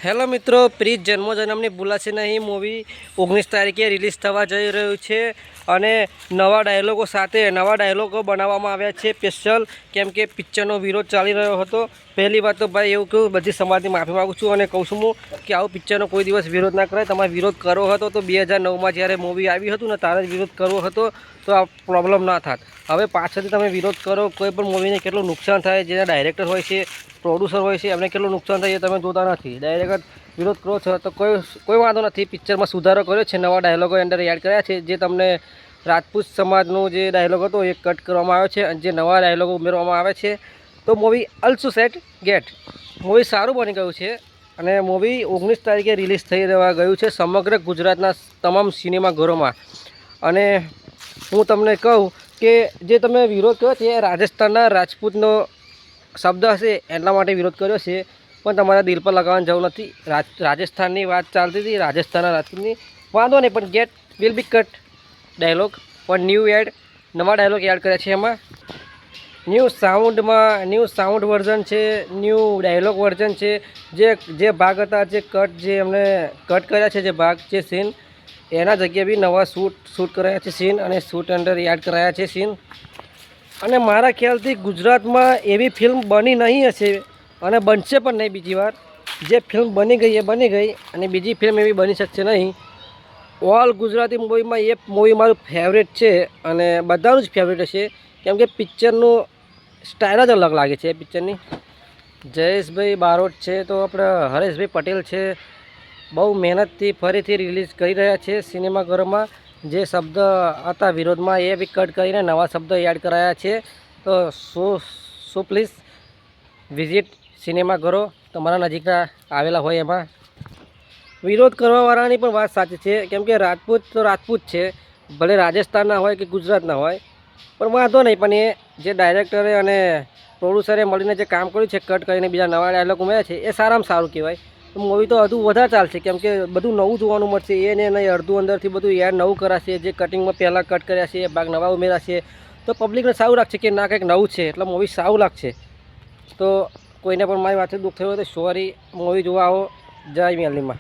Hello મિત્રો, પ્રીત જન્મોજન્મની ભૂલાશે નહીં movie 19 તારીખે રિલીઝ થવા જઈ રહ્યું છે અને નવા ડાયલોગો સાથે નવા ડાયલોગો બનાવવામાં આવ્યા છે સ્પેશિયલ, કેમ કે પિક્ચરનો વિરોધ ચાલી રહ્યો હતો. પહેલી વાત તો ભાઈ એવું કહું, બધી સમાજની માફી માગું છું અને કહું છું કે આવું પિક્ચરનો કોઈ દિવસ વિરોધ ના કરાય. તમારે વિરોધ કરવો હતો તો 2009માં જ્યારે મૂવી આવ્યું હતું ને ત્યારે જ વિરોધ કરવો હતો તો આ પ્રોબ્લેમ ના થાત. હવે પાછળથી તમે વિરોધ કરો, કોઈ પણ મૂવીને કેટલું નુકસાન થાય, જેના ડાયરેક્ટર હોય છે, પ્રોડ્યુસર હોય છે, એમને કેટલું નુકસાન થાય એ તમે જોતા નથી. ડાયરેક્ટ વિરોધ કરો છો તો કોઈ વાંધો નથી. પિક્ચરમાં સુધારો કર્યો છે, નવા ડાયલોગો અંદર એડ કર્યા છે. જે તમને રાજપૂત સમાજનો જે ડાયલોગ હતો એ કટ કરવામાં આવ્યો છે અને જે નવા ડાયલોગો ઉમેરવામાં આવે છે. તો movie also set get movie સારું બની ગયું છે અને મૂવી 19 તારીખે રિલીઝ થઈ રહેવા ગયું છે સમગ્ર ગુજરાતના તમામ સિનેમાઘરોમાં. અને હું તમને કહું કે જે તમે વિરોધ કર્યો છે રાજસ્થાનના રાજપૂતનો શબ્દ હશે એટલા માટે વિરોધ કર્યો છે, પણ તમારા દિલ પર લગાવવાની જરૂર નથી. રાજસ્થાનની વાત ચાલતી હતી, રાજસ્થાનના રાજપૂતની વાંધો નહીં, પણ get will be cut dialogue પણ નવા ડાયલોગ એડ કર્યા છે. એમાં ન્યૂ સાઉન્ડ વર્ઝન છે, ન્યૂ ડાયલોગ વર્ઝન છે. જે ભાગ હતા, જે એમને કટ કર્યા છે, જે ભાગ જે સીન, એના જગ્યાએ બી નવા શૂટ કરાયા છે સીન, અને શૂટ અંદર એડ કરાયા છે સીન. અને મારા ખ્યાલથી ગુજરાતમાં એવી ફિલ્મ બની નહીં હશે અને બનશે પણ નહીં બીજી વાર. જે ફિલ્મ બની ગઈ એ બની ગઈ અને બીજી ફિલ્મ એવી બની શકશે નહીં. ઓલ ગુજરાતી મૂવીમાં એ મૂવી મારું ફેવરેટ છે અને બધાનું જ ફેવરેટ હશે, કેમ કે પિક્ચરનું સ્ટાઇલ જ અલગ લાગે છે એ પિક્ચરની. જયેશભાઈ બારોટ છે, તો આપણે હરેશભાઈ પટેલ છે, બહુ મહેનતથી ફરીથી રિલીઝ કરી રહ્યા છે સિનેમાઘરોમાં. જે શબ્દ હતા વિરોધમાં એ બી કટ કરીને નવા શબ્દો એડ કરાયા છે. તો સો પ્લીઝ વિઝિટ સિનેમાઘરો તમારા નજીકના આવેલા હોય એમાં. વિરોધ કરવાવાળાની પણ વાત સાચી છે, કેમ કે રાજપૂત તો રાજપૂત છે, ભલે રાજસ્થાનના હોય કે ગુજરાતના હોય, પણ વાંધો નહીં. પણ એ જે ડાયરેક્ટરે અને પ્રોડ્યુસરે મળીને જે કામ કર્યું છે, કટ કરીને બીજા નવા ડાયલોગ ઉમેર્યા છે, એ સારામાં સારું કહેવાય. તો મૂવી તો હજુ વધારે ચાલશે, કેમ કે બધું નવું જોવાનું મળશે. એને નહીં અડધું અંદરથી બધું યાર નવું કરાશે. જે કટિંગમાં પહેલાં કટ કર્યા છે એ ભાગ નવા ઉમેરાશે, તો પબ્લિકને સારું લાગશે કે ના કંઈક નવું છે, એટલે મૂવી સારું લાગશે. તો કોઈને પણ મારી વાતથી દુઃખ થયું હોય તો સોરી. મૂવી જોવા આવો. જય મેલીમાં.